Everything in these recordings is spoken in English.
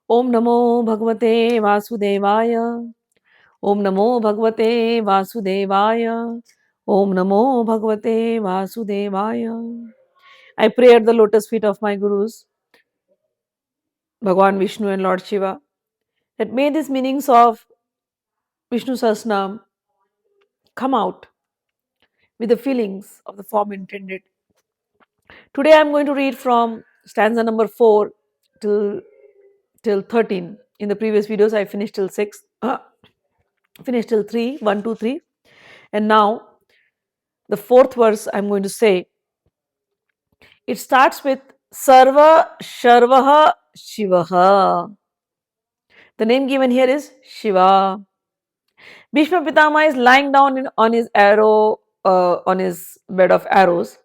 Om Namo Bhagavate Vasudevaya. Om Namo Bhagavate Vasudevaya. Om Namo Bhagavate Vasudevaya. I pray at the lotus feet of my Gurus, Bhagwan Vishnu and Lord Shiva, that may these meanings of Vishnu Sahasranama come out with the feelings of the form intended. Today I am going to read from stanza number 4 till 13. In the previous videos I finished till 6, finished till 3, 1, 2, 3. And now the fourth verse I'm going to say. It starts with Sarva Sharvaha Shivaha. The name given here is Shiva. Bhishma Pitama is lying down on his on his bed of arrows,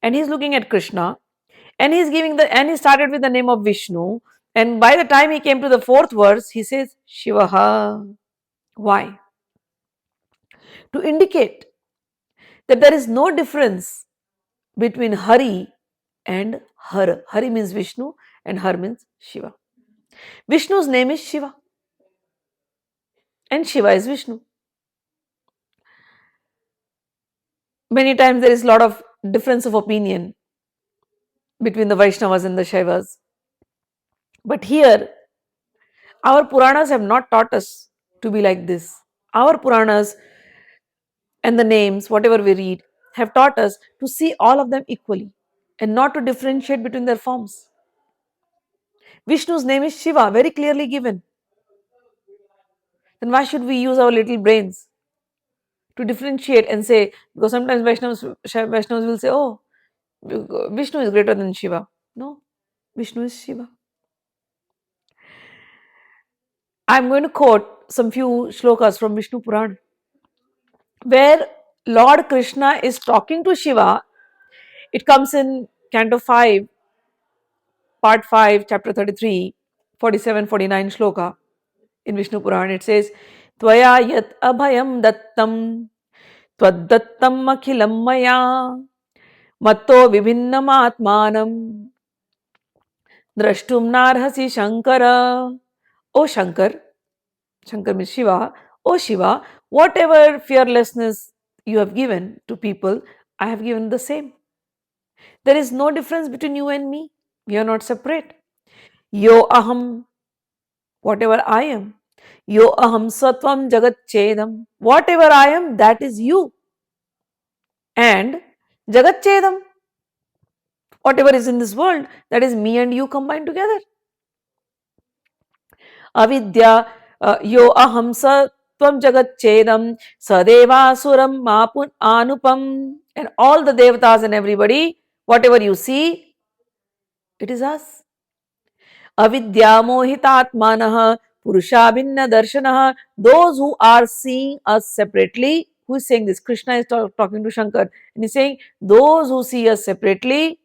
and he's looking at Krishna, and he started with the name of Vishnu, and by the time he came to the fourth verse, he says Shivaha. Why? To indicate that there is no difference between Hari and Har. Hari means Vishnu and Har means Shiva. Vishnu's name is Shiva and Shiva is Vishnu. Many times there is a lot of difference of opinion between the Vaishnavas and the Shaivas. But here, our Puranas have not taught us to be like this. Our Puranas and the names, whatever we read, have taught us to see all of them equally and not to differentiate between their forms. Vishnu's name is Shiva, very clearly given. Then why should we use our little brains to differentiate and say, because sometimes Vaishnavas will say, oh, Vishnu is greater than Shiva. No, Vishnu is Shiva. I'm going to quote some few shlokas from Vishnu Puran, where Lord Krishna is talking to Shiva. It comes in Canto 5, Part 5, Chapter 33, 47, 49 shloka in Vishnu Puran. It says, Tvaya yat abhayam dattam twaddattam akhilam maya matto vibhinnam atmanam drashtum narhasi shankara. O Shankar, Shankar means Shiva, O Shiva, whatever fearlessness you have given to people, I have given the same. There is no difference between you and me. We are not separate. Yo aham, whatever I am. Yo aham satvam jagat chedam. Whatever I am, that is you. And jagat chedam, whatever is in this world, that is me and you combined together. Avidya, yo aham satvam jagat chedam, sadevasuram mapun anupam. And all the devatas and everybody, whatever you see, it is us. Avidya mohitatmanah purushabhinna darshanah. Those who are seeing us separately. Who is saying this? Krishna is talking to Shankar, and he's saying, those who see us separately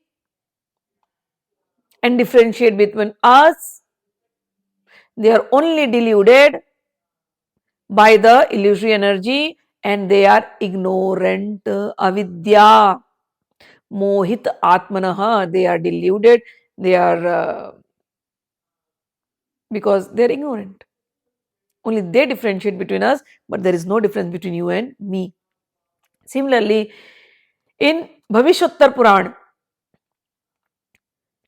and differentiate between us, they are only deluded by the illusory energy and they are ignorant. Avidya mohit atmanah. They are deluded. They are because they are ignorant. Only they differentiate between us, but there is no difference between you and me. Similarly, in Bhavishyotter Puran,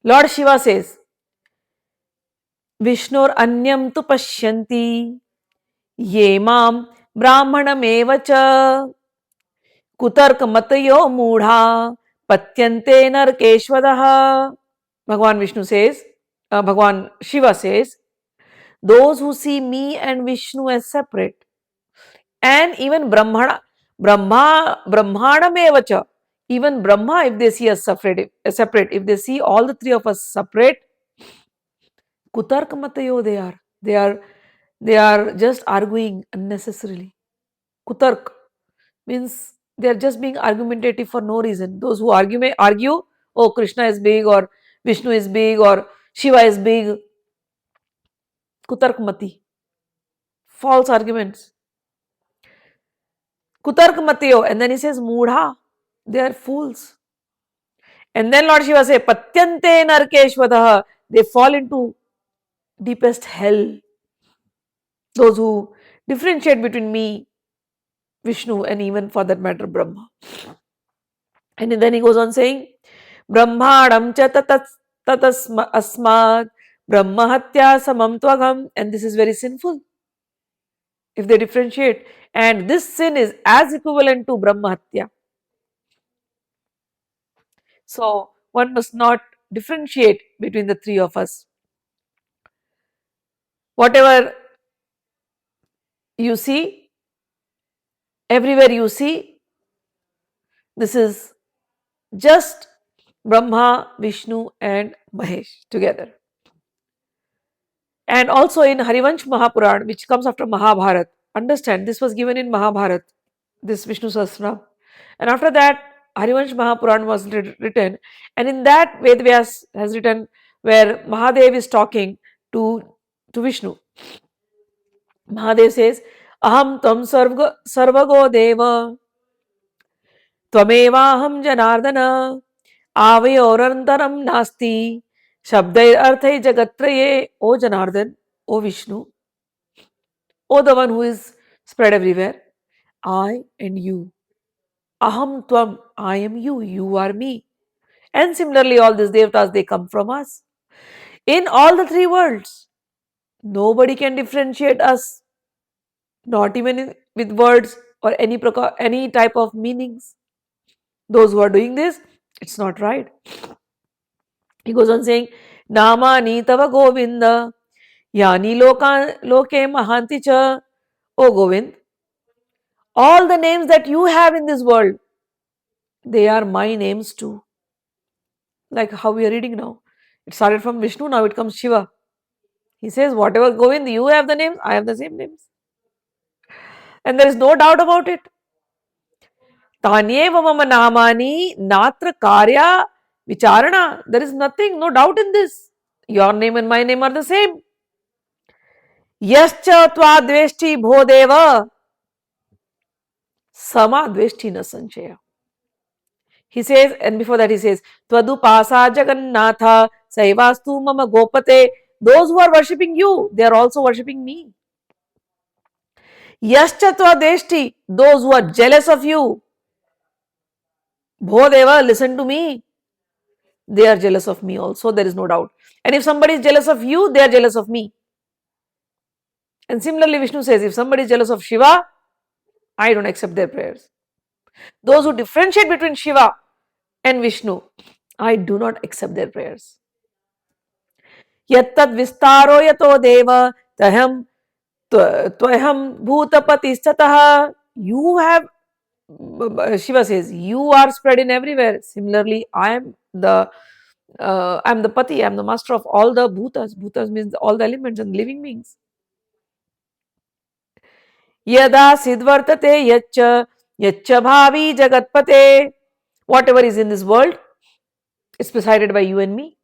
Lord Shiva says, Vishnur anyam tu pashyanti ye mam brahmanamev cha kutark matayo mudha patyante narkeshvadaha. Bhagwan Vishnu says, Bhagwan Shiva says, those who see me and Vishnu as separate, and even Brahmana mevacha, even Brahma, if they see us separate, if they see all the three of us separate, kutark matayo they are just arguing unnecessarily. Kutark means they are just being argumentative for no reason. Those who argue, oh, Krishna is big or Vishnu is big or Shiva is big. Kutark mati. False arguments. Kutark matiyo. And then he says, Mudha. They are fools. And then Lord Shiva says, Patyante narkeshvadaha. They fall into deepest hell, those who differentiate between me, Vishnu, and even for that matter, Brahma. And then he goes on saying, Brahmadam cha tatasma asmad Brahma hatya samam tvagam. And this is very sinful if they differentiate. And this sin is as equivalent to Brahma hatya. So one must not differentiate between the three of us. Whatever you see, everywhere you see, this is just Brahma, Vishnu, and Mahesh together. And also in Harivansh Mahapuran, which comes after Mahabharata, understand this was given in Mahabharata, this Vishnu Sahasranama. And after that, Harivansh Mahapuran was written, and in that Ved Vyas has written where Mahadev is talking to Vishnu. Mahadev says, Aham tvam sarvago deva त्वमेवाहं Janardan आवयोरन्तरं नास्ति शब्दैर अर्थै जगत्त्रये. O Janardan, O Vishnu, O the one who is spread everywhere, I and you. Aham tvam, I am you, you are me. And similarly, all these devtas, they come from us. In all the three worlds, nobody can differentiate us, not even with words or any type of meanings. Those who are doing this, it's not right. He goes on saying, Namani tava Govinda, Yani loke mahanti cha. O Govind, all the names that you have in this world, they are my names too. Like how we are reading now. It started from Vishnu, now it comes Shiva. He says, whatever Govind, you have the names, I have the same names. And there is no doubt about it. Tanyeva mama namani natra karya vicharana. There is nothing, no doubt in this. Your name and my name are the same. Yascha tva dveshti bhodeva sama dveshti na sanchaya. He says, and before that he says, Tvadu pasa jagannatha saivastu mama gopate. Those who are worshipping you, they are also worshipping me. Yascha tva dveshti. Those who are jealous of you, bhodeva, listen to me. They are jealous of me also, there is no doubt. And if somebody is jealous of you, they are jealous of me. And similarly, Vishnu says, if somebody is jealous of Shiva, I don't accept their prayers. Those who differentiate between Shiva and Vishnu, I do not accept their prayers. Yattad vistaro yato deva taham tvaham bhutapatistataha. You have, Shiva says, you are spread in everywhere. Similarly, I am the pati, I am the master of all the bhutas. Bhutas means all the elements and living beings. Yada sidvartate yaccha bhavi jagatpate. Whatever is in this world, it's presided by you and me.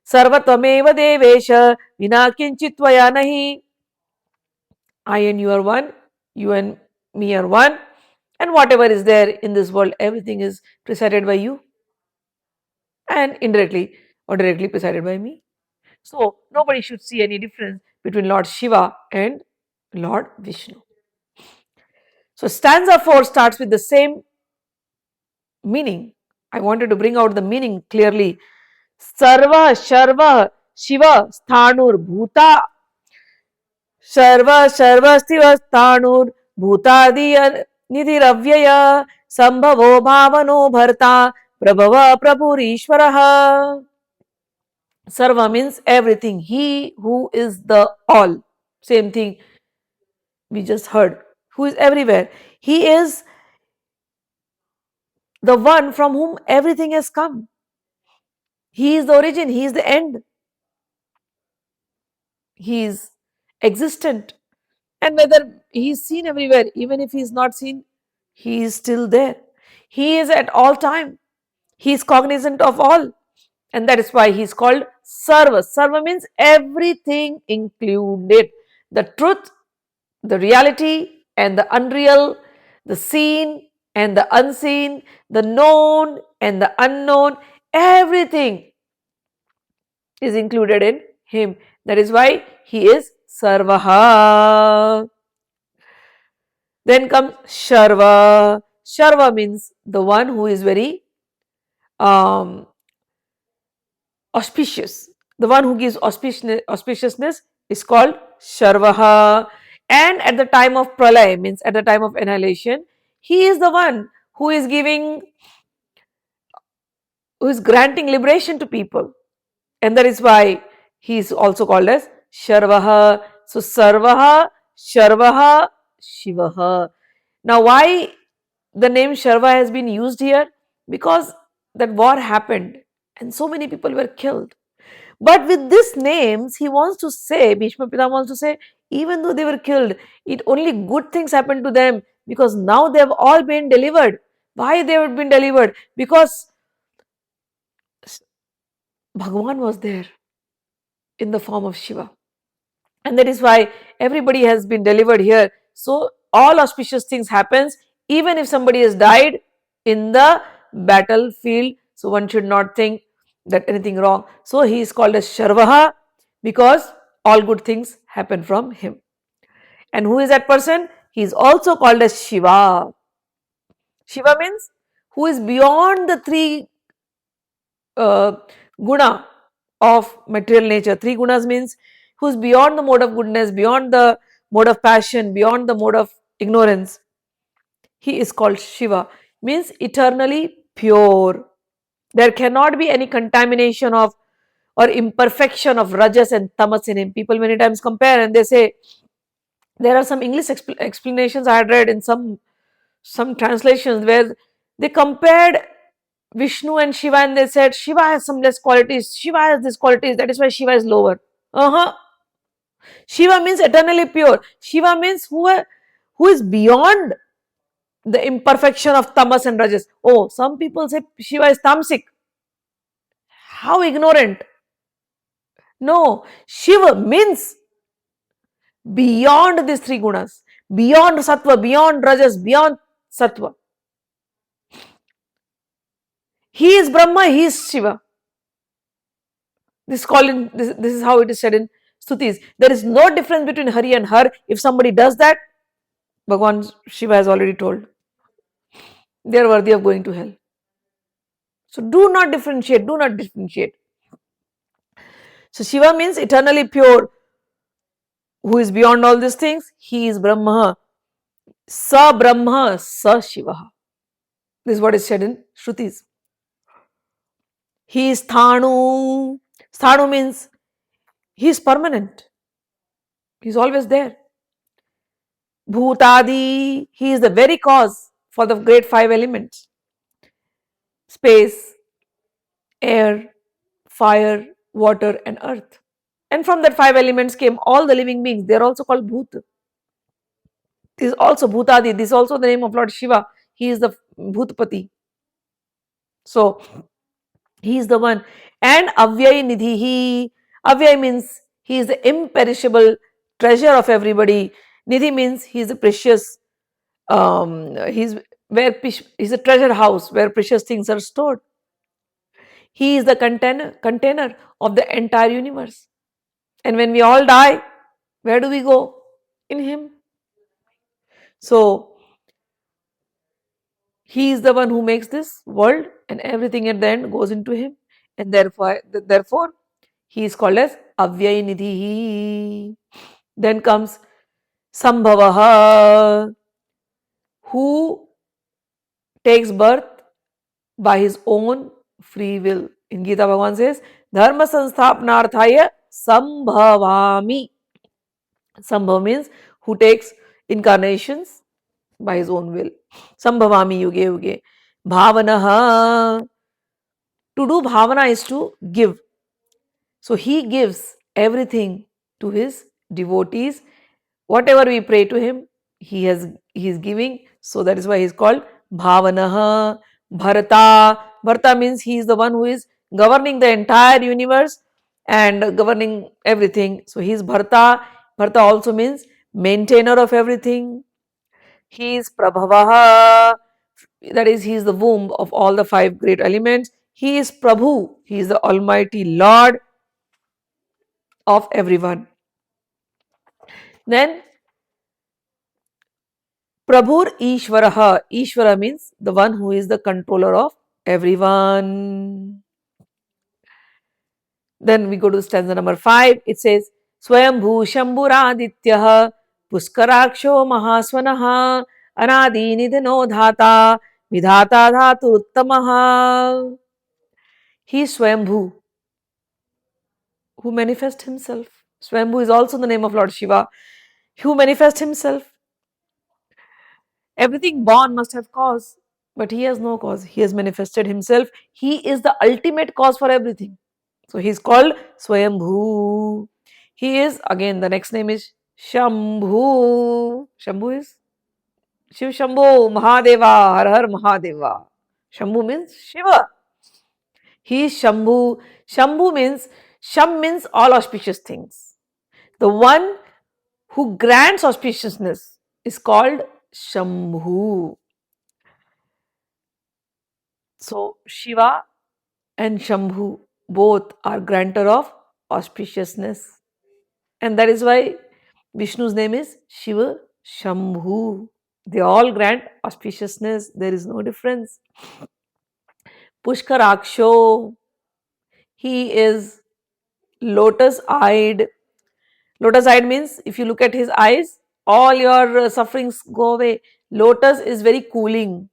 Sarvatvameva devesha vina kinchit tvaya nahi. I and you are one, you and me are one, and whatever is there in this world, everything is presided by you and indirectly or directly presided by me. So nobody should see any difference between Lord Shiva and Lord Vishnu. So stanza 4 starts with the same meaning. I wanted to bring out the meaning clearly. Sarva, Sharva, Shiva, Sthanur, Bhuta, Sharva, Sharva, Stiva, Sthanur, Bhutadi, Nidhiravyaya, Sambhavo, Bhavano, Bharta, Prabhava, Prabhurishwaraha. Sarva means everything. He who is the all. Same thing we just heard. Who is everywhere. He is the one from whom everything has come. He is the origin. He is the end. He is existent. And whether he is seen everywhere, even if he is not seen, he is still there. He is at all time. He is cognizant of all. And that is why he is called Sarva. Sarva means everything included. The truth, the reality and the unreal, the seen and the unseen, the known and the unknown, everything is included in him. That is why he is Sarvaha. Then comes Sharva. Sharva means the one who is very um, auspicious. The one who gives auspiciousness is called Sharvaha. And at the time of Pralay, means at the time of annihilation, he is the one who is giving, who is granting liberation to people. And that is why he is also called as Sharvaha. So Sarvaha, Sharvaha, Shivaha. Now why the name Sharva has been used here? Because that war happened and so many people were killed. But with these names, he wants to say, Bhishma Pitama wants to say, even though they were killed, it only good things happened to them because now they have all been delivered. Why they have been delivered? Because Bhagwan was there in the form of Shiva. And that is why everybody has been delivered here. So all auspicious things happens even if somebody has died in the battlefield. So one should not think that anything wrong. So he is called as Sharvaha because all good things happen from him. And who is that person? He is also called as Shiva. Shiva means who is beyond the three uh, guna of material nature. Three gunas means who is beyond the mode of goodness, beyond the mode of passion, beyond the mode of ignorance. He is called Shiva, means eternally pure. There cannot be any contamination of or imperfection of rajas and tamas in him. People many times compare and they say, there are some English explanations I had read in some translations where they compared Vishnu and Shiva and they said Shiva has some less qualities, Shiva has this qualities, that is why Shiva is lower. Shiva means eternally pure. Shiva means who is beyond the imperfection of tamas and rajas. Oh, some people say Shiva is tamasic. How ignorant. No, Shiva means beyond these three gunas, beyond sattva, beyond rajas, beyond sattva. He is Brahma, he is Shiva. This is how it is said in Stutis. There is no difference between Hari and Har. If somebody does that, Bhagwan Shiva has already told, they are worthy of going to hell. So do not differentiate, do not differentiate. So Shiva means eternally pure, who is beyond all these things. He is Brahma. Sa Brahma, Sa Shiva. This is what is said in Shrutis. He is Sthanu. Sthanu means he is permanent. He is always there. Bhutadi, he is the very cause for the great five elements. Space, air, fire, water and earth. And from that five elements came all the living beings. They are also called Bhut. This is also Bhutadi. This is also the name of Lord Shiva. He is the Bhutpati. So, he is the one. And Avyay Nidhihi. Avyay means he is the imperishable treasure of everybody. Nidhi means he is the precious, he's he's a treasure house where precious things are stored. He is the container of the entire universe. And when we all die, where do we go? In him. So, he is the one who makes this world and everything at the end goes into him. And therefore he is called as Avyay Nidhi. Then comes Sambhavaha, who takes birth by his own free will. In Gita, Bhagavan says, Dharma Sansthapanarthaya Sambhavami. Sambhava means who takes incarnations by his own will. Sambhavami yuge yuge. Bhavanaha. To do bhavana is to give. So he gives everything to his devotees. Whatever we pray to him, he is giving. So that is why he is called Bhavanaha. Bharata. Bharata means he is the one who is governing the entire universe and governing everything. So he is Bharata. Bharata also means maintainer of everything. He is Prabhavaha. That is, he is the womb of all the five great elements. He is Prabhu. He is the Almighty Lord of everyone. Then Prabhur Ishvaraha. Ishvara means the one who is the controller of everyone. Then we go to stanza number 5. It says, Swayambhu Shambhuradityah Puskaraksho Mahaswanaha Anadi Nidhano Dhata Vidhata Dhatu Uttamaha. He is Swayambhu, who manifests himself. Swayambhu is also the name of Lord Shiva, who manifests himself. Everything born must have cause, but he has no cause. He has manifested himself. He is the ultimate cause for everything. So he is called Swayambhu. He is, again, the next name is Shambhu. Shambhu is Shiv Shambhu, Mahadeva, Har Har Mahadeva. Shambhu means Shiva. He is Shambhu. Shambhu means, Sham means all auspicious things. The one who grants auspiciousness is called Shambhu. So Shiva and Shambhu both are grantor of auspiciousness. And that is why Vishnu's name is Shiva Shambhu. They all grant auspiciousness. There is no difference. Pushkaraksho. He is lotus eyed. Lotus eyed means if you look at his eyes, all your sufferings go away. Lotus is very cooling.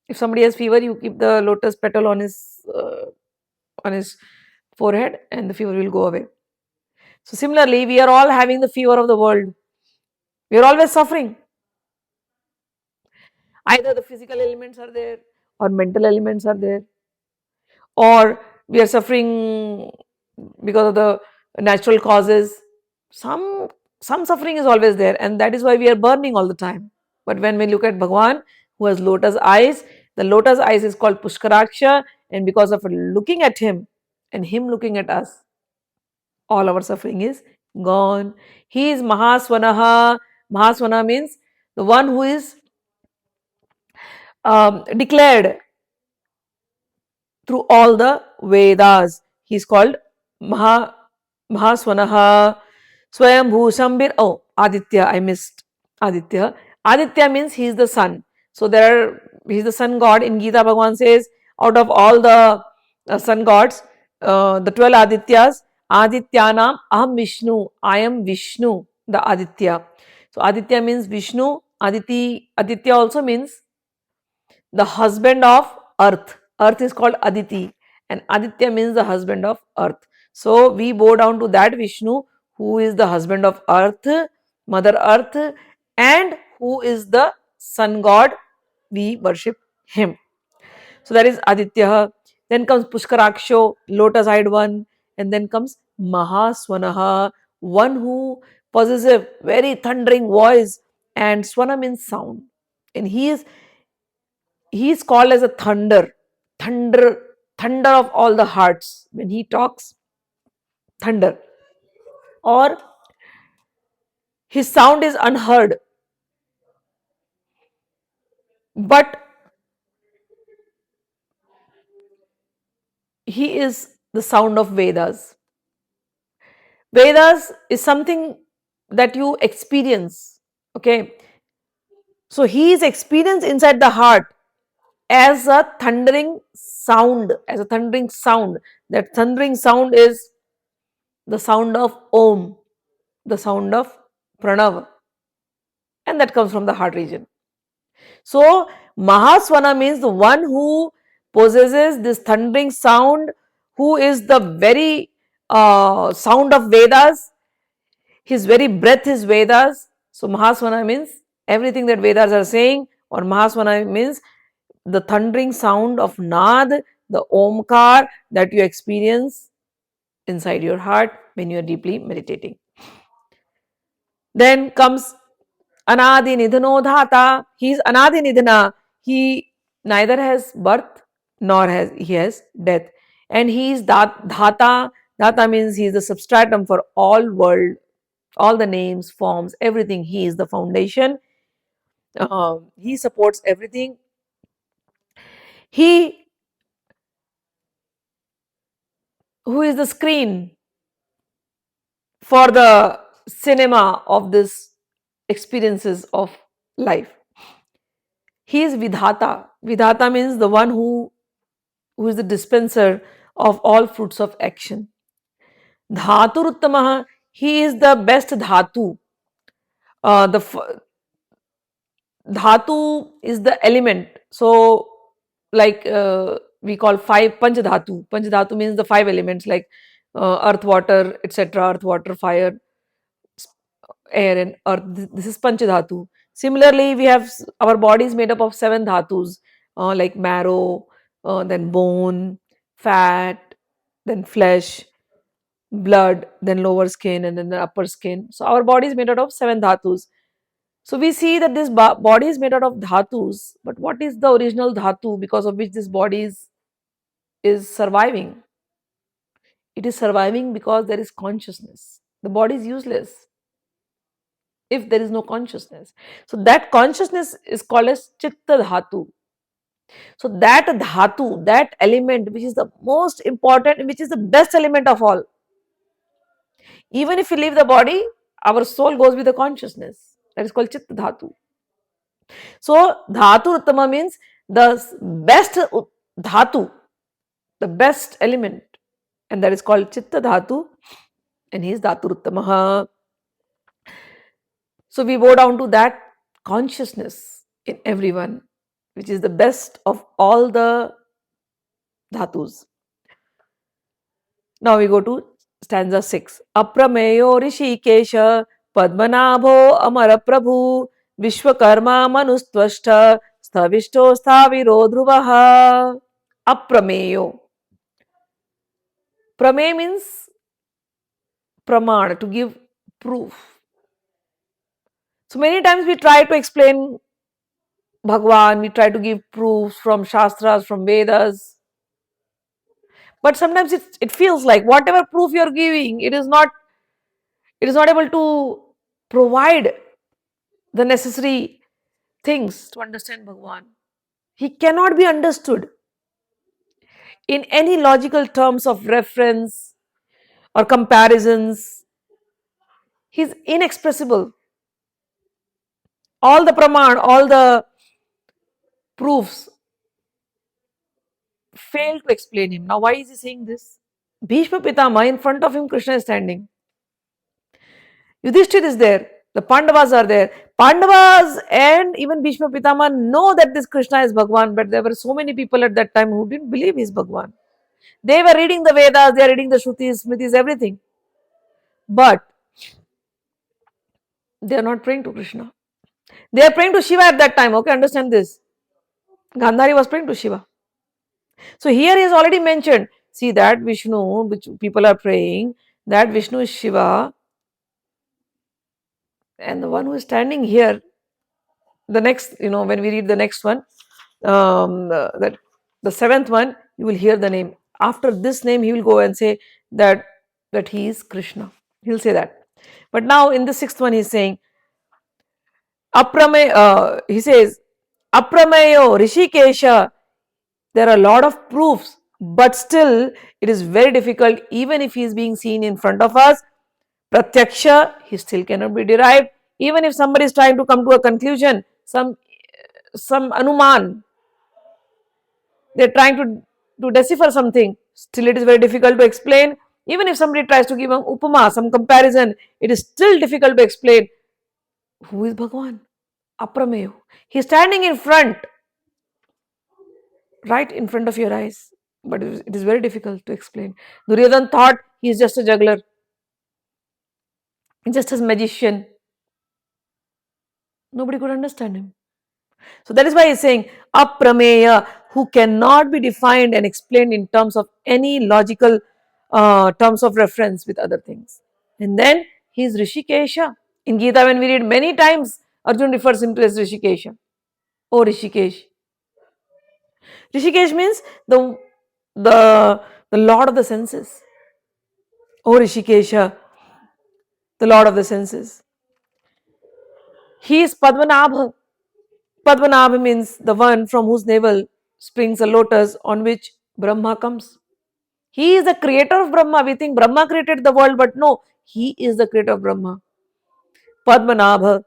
If somebody has fever, you keep the lotus petal on his forehead and the fever will go away. So similarly, we are all having the fever of the world. We are always suffering. Either the physical elements are there or mental elements are there, or we are suffering because of the natural causes. Some suffering is always there, and that is why we are burning all the time. But when we look at Bhagwan, who has lotus eyes, the lotus eyes is called Pushkaraksha, and because of looking at him and him looking at us, all our suffering is gone. He is Mahaswanaha. Mahaswana means the one who is declared through all the Vedas. He is called Mahaswanaha. Swayambhu Shambhir. Oh, Aditya, I missed Aditya. Aditya means he is the sun. So he is the sun god. In Gita, Bhagavan says, out of all the sun gods, the 12 Adityas, Adityanam Aham Vishnu. I am Vishnu, the Aditya. So Aditya means Vishnu. Aditya also means the husband of earth. Earth is called Aditi, and Aditya means the husband of earth. So we bow down to that Vishnu who is the husband of earth, Mother Earth, and who is the sun god. We worship him. So that is Aditya. Then comes Pushkaraksho, lotus eyed one, and then comes Mahaswanaha, one who possesses a very thundering voice, and Swana means sound. And he is called as a thunder, thunder of all the hearts. When he talks, thunder. Or his sound is unheard, but he is the sound of Vedas. Vedas is something that you experience. Okay. So he is experienced inside the heart as a thundering sound, That thundering sound is the sound of Om, the sound of Pranav, and that comes from the heart region. So Mahaswana means the one who possesses this thundering sound, who is the very sound of Vedas. His very breath is Vedas. So Mahaswana means everything that Vedas are saying, or Mahaswana means the thundering sound of Nad, the Omkar that you experience inside your heart when you are deeply meditating. Then comes Anadi Nidhano Dhata. He is Anadi Nidhana. He neither has birth nor has he has death. And he is Dhata. Dhata means he is the substratum for all world, all the names, forms, everything. He is the foundation. He supports everything. He who is the screen. for the cinema of this experiences of life. He is Vidhata. Vidhata means the one who is the dispenser of all fruits of action. Dhaturuttamaha, he is the best dhatu. Dhatu is the element. So, like we call five Panchadhatu. Panchadhatu means the five elements like earth, water, etc. Earth, water, fire, air, and earth. This is Panchadhatu. Similarly, we have our body is made up of seven dhatus like marrow, then bone, fat, then flesh, blood, then lower skin, and then the upper skin. So our body is made out of seven dhatus. So we see that this body is made out of dhatus, but what is the original dhatu because of which this body is surviving? It is surviving because there is consciousness. The body is useless if there is no consciousness. So that consciousness is called as chitta dhatu. So that dhatu, that element which is the most important, which is the best element of all. Even if we leave the body, our soul goes with the consciousness. That is called chitta dhatu. So dhatu uttama means the best dhatu, the best element, and that is called chitta dhatu, and he is dhatu uttamaha. So we bow down to that consciousness in everyone, which is the best of all the dhatus. Now we go to stanza 6. Aprameyo rishikesha padmanabho amara prabhu vishwakarma manustvashta sthavishto sthaviro dhruvaha. Aprameyo. Pramey means praman, to give proof. So many times we try to explain Bhagwan, we try to give proofs from Shastras, from Vedas. But sometimes it feels like whatever proof you're giving, it is not able to provide the necessary things to understand Bhagwan. He cannot be understood in any logical terms of reference or comparisons. He's inexpressible. All the praman, all the proofs fail to explain him. Now, why is he saying this? Bhishma Pitama, in front of him, Krishna is standing. Yudhishthira is there. The Pandavas are there. Pandavas and even Bhishma Pitama know that this Krishna is Bhagwan, but there were so many people at that time who didn't believe he is Bhagwan. They were reading the Vedas, they are reading the Shrutis, Smritis, everything. But they are not praying to Krishna. They are praying to Shiva at that time. Okay, understand this. Gandhari was praying to Shiva. So here he has already mentioned, see that Vishnu, which people are praying, that Vishnu is Shiva, and the one who is standing here, the next, when we read the next one, the seventh one, you will hear the name. After this name, he will go and say that he is Krishna. He'll say that. But now in the sixth one, he's saying, he says, Aprameyo Rishikesha. There are a lot of proofs, but still it is very difficult, even if he is being seen in front of us. Pratyaksha, he still cannot be derived. Even if somebody is trying to come to a conclusion, some anuman, they're trying to decipher something, still it is very difficult to explain. Even if somebody tries to give an upama, some comparison, it is still difficult to explain. Who is Bhagwan? Aprameyo. He's standing in front, right in front of your eyes. But it is very difficult to explain. Duryodhan thought he is just a juggler, just a magician. Nobody could understand him. So that is why he is saying aprameya, who cannot be defined and explained in terms of any logical terms of reference with other things. And then he is Rishikesha. In Gita, when we read many times, Arjun refers him to as Rishikesha. Oh Rishikesh. Rishikesh means the Lord of the senses. Oh Rishikesha, the Lord of the senses. He is Padmanabha. Padmanabha means the one from whose navel springs a lotus on which Brahma comes. He is the creator of Brahma. We think Brahma created the world, but no, He is the creator of Brahma. Padmanabha.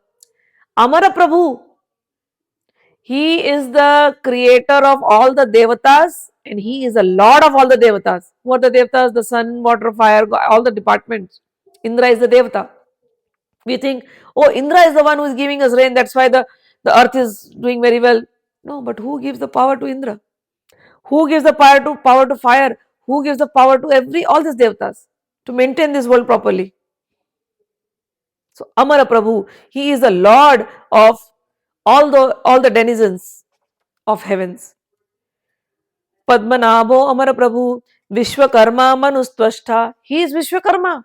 Amara Prabhu. He is the creator of all the devatas and he is the lord of all the devatas. Who are the devatas? The sun, water, fire, all the departments. Indra is the devata. We think, oh, Indra is the one who is giving us rain, that's why the earth is doing very well. No, but who gives the power to Indra? Who gives the power to fire? Who gives the power to all these devatas to maintain this world properly? So Amara Prabhu, he is the Lord of all the denizens of heavens. Padmanabho Amara Prabhu, Vishwakarma Manustvashta. He is Vishwakarma.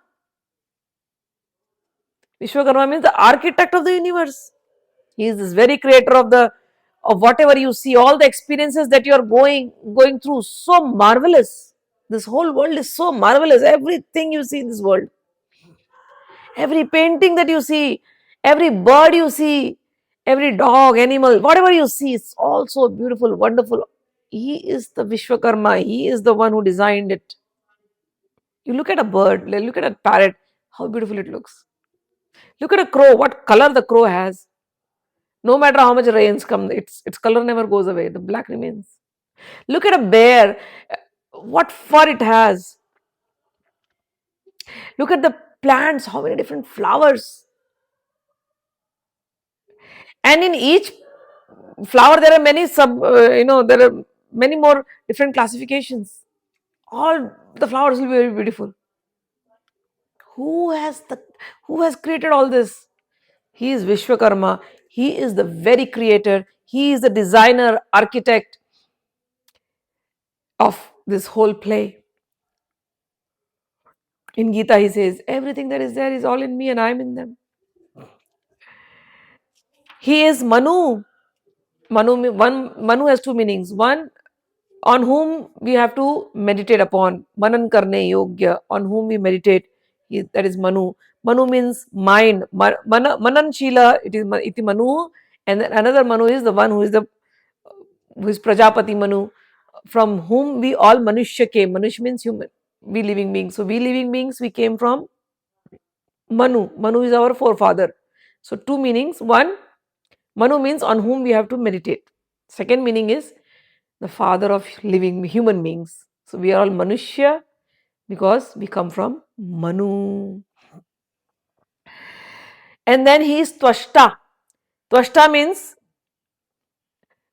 Vishwakarma means the architect of the universe. He is this very creator of whatever you see, all the experiences that you are going through. So marvelous. This whole world is so marvelous. Everything you see in this world, every painting that you see, every bird you see, every dog, animal, whatever you see, it's all so beautiful, wonderful. He is the Vishwakarma. He is the one who designed it. You look at a bird, look at a parrot, how beautiful it looks. Look at a crow, what color the crow has. No matter how much rains come, its color never goes away. The black remains. Look at a bear, what fur it has. Look at the plants, how many different flowers. And in each flower, there are many there are many more different classifications. All the flowers will be very beautiful. Who has the who has created all this? He is Vishwakarma. He is the very creator. He is the designer, architect of this whole play. In Gita, he says, everything that is there is all in me and I am in them. He is Manu. Manu has two meanings. One, on whom we have to meditate upon. Manan karne yogya, on whom we meditate. That is Manu. Manu means mind. Manan Shila, it is iti Manu. And then another Manu is the one who is Prajapati Manu, from whom we all Manushya came. Manushya means human. We living beings. So we living beings, we came from Manu. Manu is our forefather. So two meanings. One, Manu means on whom we have to meditate. Second meaning is the father of living human beings. So we are all Manushya because we come from Manu. And then he is Twashta. Twashta means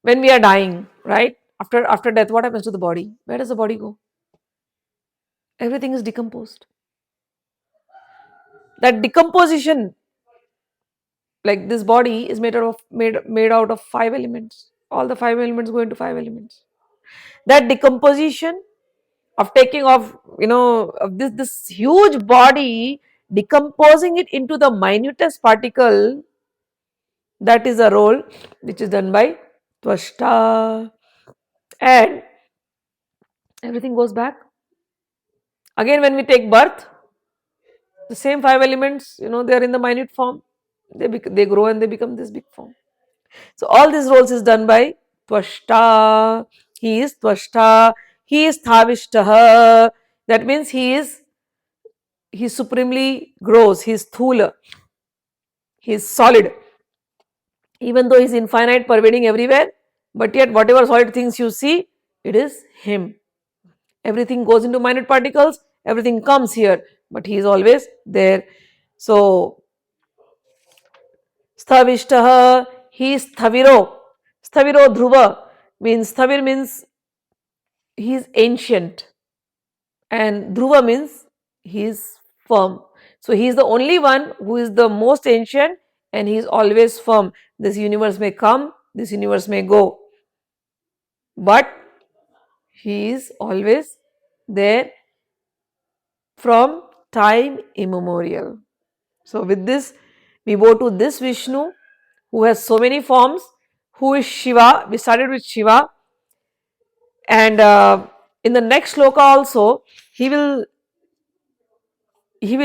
when we are dying, right? After death, what happens to the body? Where does the body go? Everything is decomposed. That decomposition, like this body is made out of five elements. All the five elements go into five elements. That decomposition of taking of this huge body, decomposing it into the minutest particle, that is a role which is done by Twashta. And everything goes back. Again, when we take birth, the same five elements, they are in the minute form. They grow and they become this big form. So all these roles is done by Twashta. He is Twashta. He is Thavishtaha. That means he supremely grows. He is Thula. He is solid. Even though he is infinite, pervading everywhere, but yet whatever solid things you see, it is him. Everything goes into minute particles. Everything comes here, but he is always there. So Sthavishtaha, he is Sthaviro. Sthaviro Dhruva means, Sthavir means he is ancient, and Dhruva means he is firm. So he is the only one who is the most ancient and he is always firm. This universe may come, this universe may go, but he is always there from time immemorial. So with this, we go to this Vishnu who has so many forms, who is Shiva. We started with Shiva, and in the next shloka also he will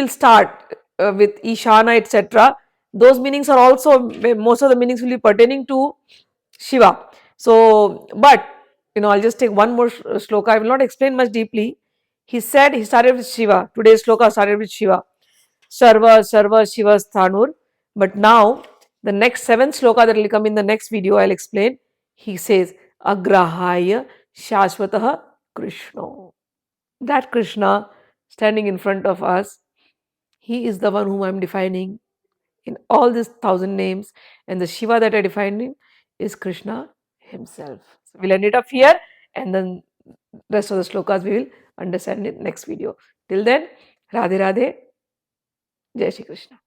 start with Ishana, etc. Those meanings are also, most of the meanings will be pertaining to Shiva. So, but I'll just take one more shloka. I will not explain much deeply. He said he started with Shiva. Today's shloka started with Shiva. Sarva, Sarva, Shiva, Sthanur. But now, the next 7th sloka that will come in the next video, I'll explain. He says, Agrahaya Shashvataha Krishna. That Krishna standing in front of us, he is the one whom I'm defining in all these 1,000 names. And the Shiva that I defined in is Krishna himself. So we'll end it up here, and then rest of the slokas we will understand in next video. Till then, Radhe Radhe, Jai Shri Krishna.